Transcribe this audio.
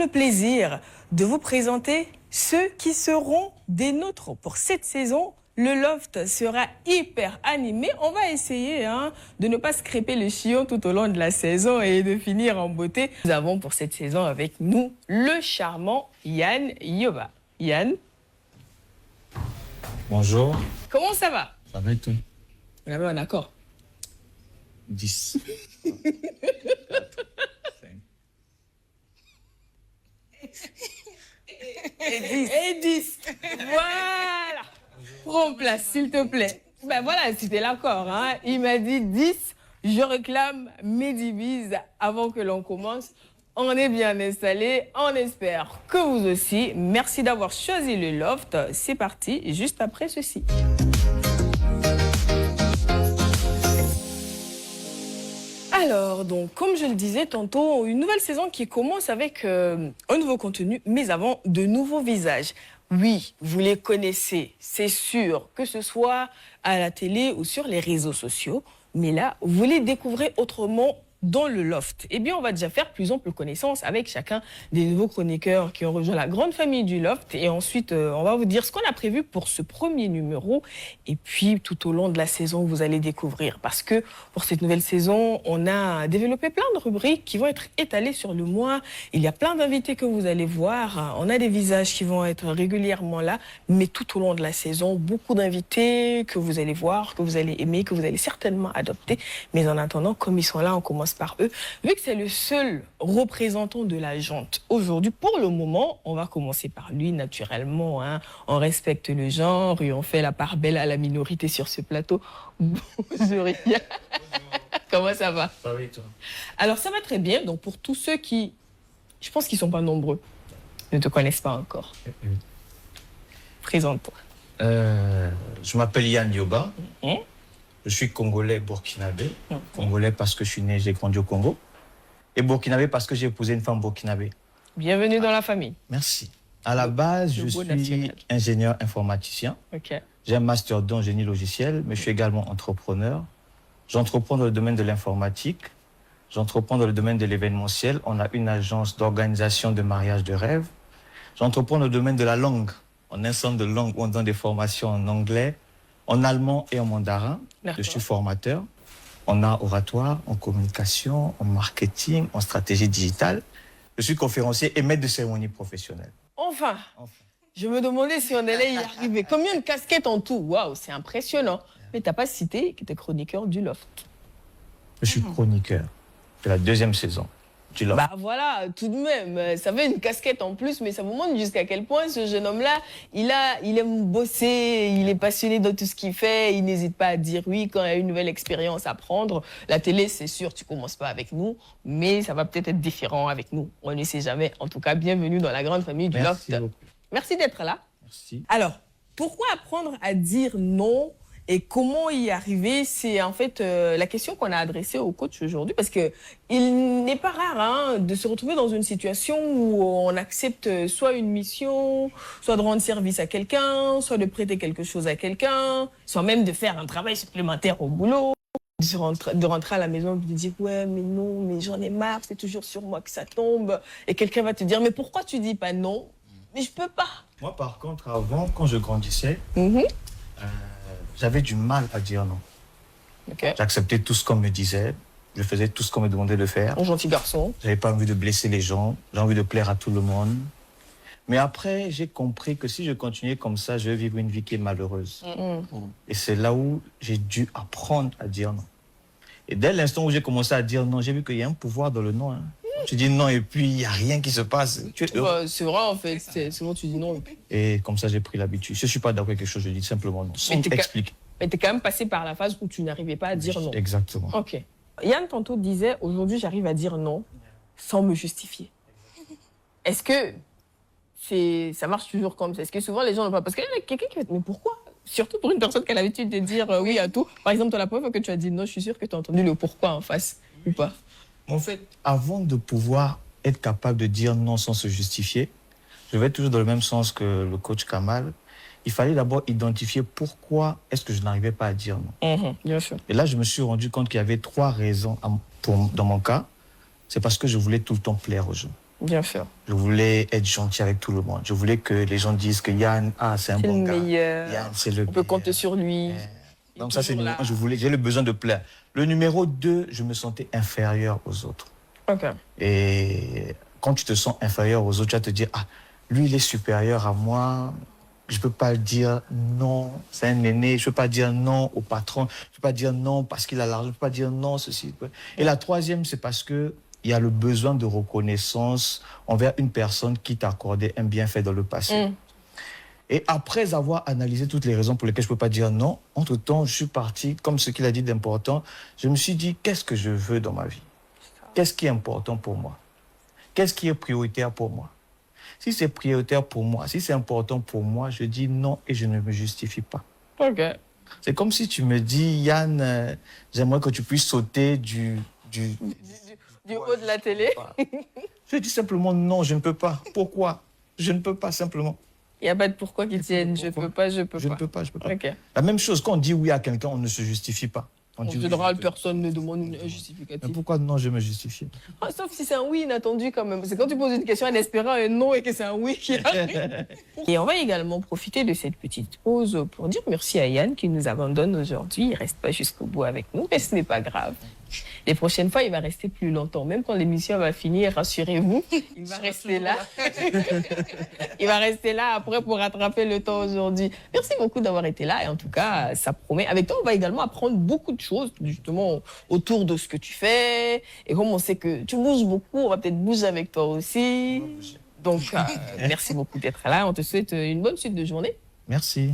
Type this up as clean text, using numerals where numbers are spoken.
le plaisir de vous présenter ceux qui seront des nôtres pour cette saison. Le loft sera hyper animé. On va essayer de ne pas se crêper le chiot tout au long de la saison et de finir en beauté. Nous avons pour cette saison avec nous le charmant Yann Yoba. Yann. Bonjour. Comment ça va? Ça va et toi? On avait un accord. 10. Et 10. Voilà. Prends place, s'il te plaît. Ben voilà, c'était l'accord. Il m'a dit 10. Je réclame mes divises avant que l'on commence. On est bien installé. On espère que vous aussi. Merci d'avoir choisi le loft. C'est parti, juste après ceci. Alors, donc, comme je le disais tantôt, une nouvelle saison qui commence avec un nouveau contenu, mais avant, de nouveaux visages. Oui, vous les connaissez, c'est sûr, que ce soit à la télé ou sur les réseaux sociaux. Mais là, vous les découvrez autrement dans le loft. Eh bien, on va déjà faire plus ample connaissance avec chacun des nouveaux chroniqueurs qui ont rejoint la grande famille du loft. Et ensuite, on va vous dire ce qu'on a prévu pour ce premier numéro. Et puis, tout au long de la saison, vous allez découvrir. Parce que pour cette nouvelle saison, on a développé plein de rubriques qui vont être étalées sur le mois. Il y a plein d'invités que vous allez voir. On a des visages qui vont être régulièrement là. Mais tout au long de la saison, beaucoup d'invités que vous allez voir, que vous allez aimer, que vous allez certainement adopter. Mais en attendant, comme ils sont là, on commence par eux. Vu que c'est le seul représentant de la junte aujourd'hui, pour le moment, on va commencer par lui naturellement. On respecte le genre et on fait la part belle à la minorité sur ce plateau. Bonjour, Yann. Comment ça va? Ça va et toi? Alors, ça va très bien. Donc, pour tous ceux qui, je pense qu'ils ne sont pas nombreux, ne te connaissent pas encore. Présente-toi. Je m'appelle Yann Yoba. Je suis congolais burkinabé. Congolais parce que je suis né, j'ai grandi au Congo. Et burkinabé parce que j'ai épousé une femme burkinabé. Bienvenue dans la famille. Merci. À la base, je suis ingénieur informaticien. Ok. J'ai un master en génie logiciel, mais je suis également entrepreneur. J'entreprends dans le domaine de l'informatique. J'entreprends dans le domaine de l'événementiel. On a une agence d'organisation de mariage de rêve. J'entreprends dans le domaine de la langue. On a un centre de langue où on donne des formations en anglais, en allemand et en mandarin. Je suis formateur. On a oratoire, en communication, en marketing, en stratégie digitale. Je suis conférencier et maître de cérémonie professionnelle. Enfin. Je me demandais si on allait y arriver. Combien de casquettes en tout? Waouh, c'est impressionnant. Mais tu n'as pas cité que tu es chroniqueur du loft. Je suis chroniqueur. C'est la deuxième saison du loft. Bah voilà, tout de même, ça fait une casquette en plus, mais ça vous montre jusqu'à quel point ce jeune homme-là, il aime bosser, il est passionné de tout ce qu'il fait, il n'hésite pas à dire oui quand il y a une nouvelle expérience à prendre. La télé, c'est sûr, tu commences pas avec nous, mais ça va peut-être être différent avec nous. On ne sait jamais. En tout cas, bienvenue dans la grande famille du loft. Beaucoup. Merci d'être là. Merci. Alors, pourquoi apprendre à dire non et comment y arriver? C'est en fait la question qu'on a adressée au coach aujourd'hui, parce que il n'est pas rare de se retrouver dans une situation où on accepte soit une mission, soit de rendre service à quelqu'un, soit de prêter quelque chose à quelqu'un, soit même de faire un travail supplémentaire au boulot, de rentrer à la maison et de dire ouais mais non, mais j'en ai marre, c'est toujours sur moi que ça tombe, et quelqu'un va te dire mais pourquoi tu dis pas non? Mais je peux pas. Moi par contre, avant, quand je grandissais, j'avais du mal à dire non. Okay. J'acceptais tout ce qu'on me disait. Je faisais tout ce qu'on me demandait de faire. Un gentil garçon. J'avais pas envie de blesser les gens. J'ai envie de plaire à tout le monde. Mais après, j'ai compris que si je continuais comme ça, je vais vivre une vie qui est malheureuse. Et c'est là où j'ai dû apprendre à dire non. Et dès l'instant où j'ai commencé à dire non, j'ai vu qu'il y a un pouvoir dans le non. Tu dis non et puis il n'y a rien qui se passe. C'est vrai en fait, c'est bon, tu dis non. Et comme ça, j'ai pris l'habitude. Je ne suis pas d'accord avec quelque chose, je dis simplement non, sans t'expliquer. Mais tu es quand même passé par la phase où tu n'arrivais pas à dire non. Exactement. Ok. Yann tantôt disait, aujourd'hui j'arrive à dire non sans me justifier. Est-ce que ça marche toujours comme ça? Est-ce que souvent les gens n'ont pas... Parce qu'il y a quelqu'un qui va dire, mais pourquoi? Surtout pour une personne qui a l'habitude de dire oui à tout. Par exemple, la première fois que tu as dit non, je suis sûre que tu as entendu le pourquoi en face, ou pas? En fait, avant de pouvoir être capable de dire non sans se justifier, je vais toujours dans le même sens que le coach Kamal. Il fallait d'abord identifier pourquoi est-ce que je n'arrivais pas à dire non. Bien sûr. Et là, je me suis rendu compte qu'il y avait 3 raisons dans mon cas. C'est parce que je voulais tout le temps plaire aux gens. Bien sûr. Je voulais être gentil avec tout le monde. Je voulais que les gens disent que Yann, c'est un C'est bon le gars. meilleur. Yann, c'est le On peut compter meilleur. sur lui. Donc ça, c'est numéro 1. J'ai le besoin de plaire. Le numéro 2, je me sentais inférieur aux autres. Ok. Et quand tu te sens inférieur aux autres, tu vas te dire, lui, il est supérieur à moi. Je ne peux pas dire non, c'est un aîné. Je ne peux pas dire non au patron. Je ne peux pas dire non parce qu'il a l'argent. Je ne peux pas dire non, ceci. Et la troisième, c'est parce qu'il y a le besoin de reconnaissance envers une personne qui t'a accordé un bienfait dans le passé. Et après avoir analysé toutes les raisons pour lesquelles je ne peux pas dire non, entre-temps, je suis parti, comme ce qu'il a dit d'important, je me suis dit, qu'est-ce que je veux dans ma vie? Qu'est-ce qui est important pour moi? Qu'est-ce qui est prioritaire pour moi? Si c'est prioritaire pour moi, si c'est important pour moi, je dis non et je ne me justifie pas. Ok. C'est comme si tu me dis, Yann, j'aimerais que tu puisses sauter du haut de la télé. Je dis simplement non, je ne peux pas. Pourquoi? Je ne peux pas simplement. Il n'y a pas de pourquoi qui tienne. Je peux pas, je peux pas. Je ne peux pas, je peux pas. Ok. La même chose, quand on dit oui à quelqu'un, on ne se justifie pas. En général, personne ne demande une justificative. Mais pourquoi non, je me justifie? Sauf si c'est un oui inattendu quand même. C'est quand tu poses une question en espérant un non et que c'est un oui qui arrive. Et on va également profiter de cette petite pause pour dire merci à Yann qui nous abandonne aujourd'hui. Il ne reste pas jusqu'au bout avec nous, mais ce n'est pas grave. Les prochaines fois, il va rester plus longtemps. Même quand l'émission va finir, rassurez-vous, il va rester là. Il va rester là après pour rattraper le temps aujourd'hui. Merci beaucoup d'avoir été là. Et en tout cas, ça promet. Avec toi, on va également apprendre beaucoup de choses, justement, autour de ce que tu fais. Et comme on sait que tu bouges beaucoup, on va peut-être bouger avec toi aussi. Donc, merci beaucoup d'être là. On te souhaite une bonne suite de journée. Merci.